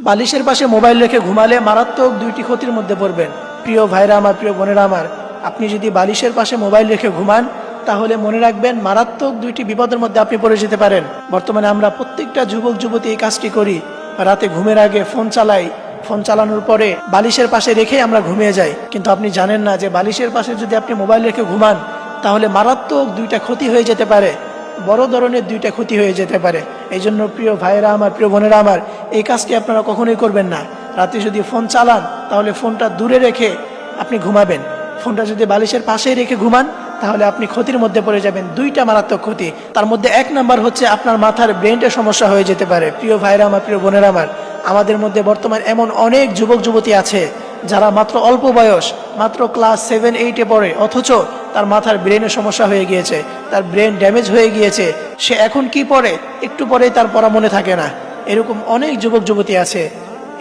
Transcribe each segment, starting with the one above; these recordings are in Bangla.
বালিশের পাশে মোবাইল রেখে ঘুমালে মারাত্মক দুইটি ক্ষতির মধ্যে পড়বেন। প্রিয় ভাইরা আমার, প্রিয় বোনেরা আমার, আপনি যদি বালিশের পাশে মোবাইল রেখে ঘুমান তাহলে মনে রাখবেন মারাত্মক দুইটি বিপদের মধ্যে আপনি পড়ে যেতে পারেন। বর্তমানে আমরা প্রত্যেকটা যুবক যুবতী এই কাজটি করি, রাতে ঘুমের আগে ফোন চালাই, ফোন চালানোর পরে বালিশের পাশে রেখেই আমরা ঘুমিয়ে যাই। কিন্তু আপনি জানেন না যে বালিশের পাশে যদি আপনি মোবাইল রেখে ঘুমান তাহলে মারাত্মক দুইটা ক্ষতি হয়ে যেতে পারে, বড় ধরনের দুইটা ক্ষতি হয়ে যেতে পারে। এই জন্য প্রিয় ভাইরা আমার, প্রিয় বোনেরা আমার, এই কাজটি আপনারা কখনোই করবেন না। রাতে যদি ফোন চালান তাহলে ফোনটা দূরে রেখে আপনি ঘুমাবেন। ফোনটা যদি বালিশের পাশেই রেখে ঘুমান তাহলে আপনি ক্ষতির মধ্যে পড়ে যাবেন, দুইটা মারাত্মক ক্ষতি। তার মধ্যে এক নাম্বার হচ্ছে আপনার মাথার ব্রেনের সমস্যা হয়ে যেতে পারে। প্রিয় ভাইরা আমার, প্রিয় বোনেরা আমার, আমাদের মধ্যে বর্তমান এমন অনেক যুবক যুবতী আছে যারা মাত্র অল্প বয়স, মাত্র ক্লাস 7-8-এ পড়ে, অথচ তার মাথার ব্রেনের সমস্যা হয়ে গিয়েছে, তার ব্রেন ড্যামেজ হয়ে গিয়েছে। সে এখন কি পড়ে, একটু পরেই তার পড়া মনে থাকে না। এরকম অনেক যুবক যুবতী আছে।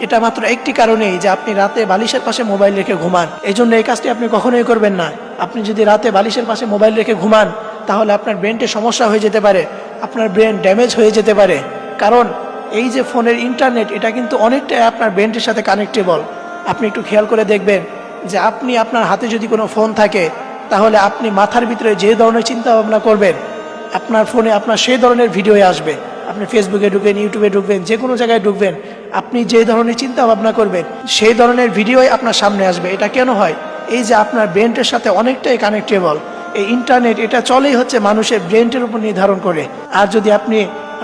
এটা মাত্র একটি কারণেই যে আপনি রাতে বালিশের পাশে মোবাইল রেখে ঘুমান। এই জন্য এই কাজটি আপনি কখনোই করবেন না। আপনি যদি রাতে বালিশের পাশে মোবাইল রেখে ঘুমান তাহলে আপনার ব্রেনের সমস্যা হয়ে যেতে পারে, আপনার ব্রেন ড্যামেজ হয়ে যেতে পারে। কারণ এই যে ফোনের ইন্টারনেট, এটা কিন্তু অনেকটাই আপনার ব্রেনের সাথে কানেক্টেবল। আপনি একটু খেয়াল করে দেখবেন যে আপনি আপনার হাতে যদি কোনো ফোন থাকে তাহলে আপনি মাথার ভিতরে যে ধরনের চিন্তা ভাবনা করবেন আপনার ফোনে আপনার সেই ধরনের ভিডিও আসবে। আপনি ফেসবুকে ঢুকবেন, ইউটিউবে ঢুকবেন, যে কোনো জায়গায় ঢুকবেন, আপনি যে ধরনের চিন্তা ভাবনা করবেন সেই ধরনের ভিডিওই আপনার সামনে আসবে। এটা কেন হয়? এই যে আপনার ব্রেনের সাথে অনেকটাই কানেক্টেবল। এই ইন্টারনেট এটা চলেই হচ্ছে মানুষের ব্রেনের উপর নির্ধারণ করে। আর যদি আপনি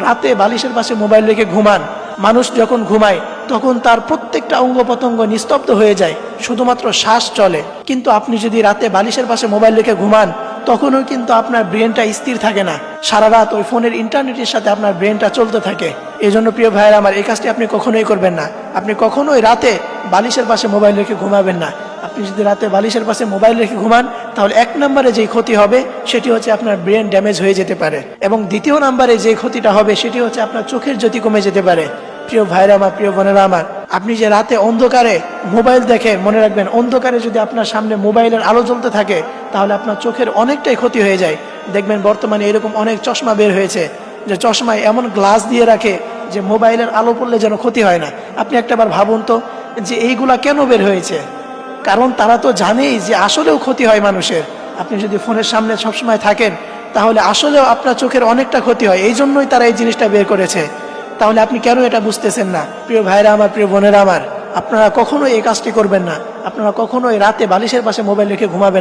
রাতে বালিশের পাশে মোবাইল রেখে ঘুমান, মানুষ যখন ঘুমায় তখন তার প্রত্যেকটা অঙ্গ প্রত্যঙ্গ নিস্তব্ধ হয়ে যায়, শুধুমাত্র শ্বাস চলে। কিন্তু আপনি যদি রাতে বালিশের পাশে মোবাইল রেখে ঘুমান তখনও কিন্তু আপনার ব্রেনটা স্থির থাকে না, সারা রাত ওই ফোনের ইন্টারনেটের সাথে আপনার ব্রেনটা চলতে থাকে। এই জন্য প্রিয় ভাইয়েরা আমার, এই কাজটি আপনি কখনোই করবেন না। আপনি কখনোই রাতে বালিশের পাশে মোবাইল রেখে ঘুমাবেন না। আপনি যদি রাতে বালিশের পাশে মোবাইল রেখে ঘুমান তাহলে এক নম্বরে যেই ক্ষতি হবে সেটি হচ্ছে আপনার ব্রেন ড্যামেজ হয়ে যেতে পারে, এবং দ্বিতীয় নম্বরে যে ক্ষতিটা হবে সেটি হচ্ছে আপনার চোখের জ্যোতি কমে যেতে পারে। প্রিয় ভাইরা আমার, প্রিয় বোনেরা আমার, আপনি যে রাতে অন্ধকারে মোবাইল দেখেন, মনে রাখবেন অন্ধকারে যদি আপনার সামনে মোবাইলের আলো জ্বলতে থাকে তাহলে আপনার চোখের অনেকটাই ক্ষতি হয়ে যায়। দেখবেন বর্তমানে এরকম অনেক চশমা বের হয়েছে যে চশমায় এমন গ্লাস দিয়ে রাখে যে মোবাইলের আলো পড়লে যেন ক্ষতি হয় না। আপনি একটাবার ভাবুন তো যে এইগুলা কেন বের হয়েছে? কারণ তারা তো জানেই যে আসলেও ক্ষতি হয় মানুষের। আপনি যদি ফোনের সামনে সবসময় থাকেন তাহলে আসলেও আপনার চোখের অনেকটা ক্ষতি হয়, এই জন্যই তারা এই জিনিসটা বের করেছে। তাহলে আপনি কেন এটা বুঝতেছেন না? প্রিয় ভাইরা আমার, প্রিয় বোনেরা আমার, আপনারা কখনোই এই কাজটি করবেন না। আপনারা কখনোই রাতে বালিশের পাশে মোবাইল রেখে ঘুমাবেন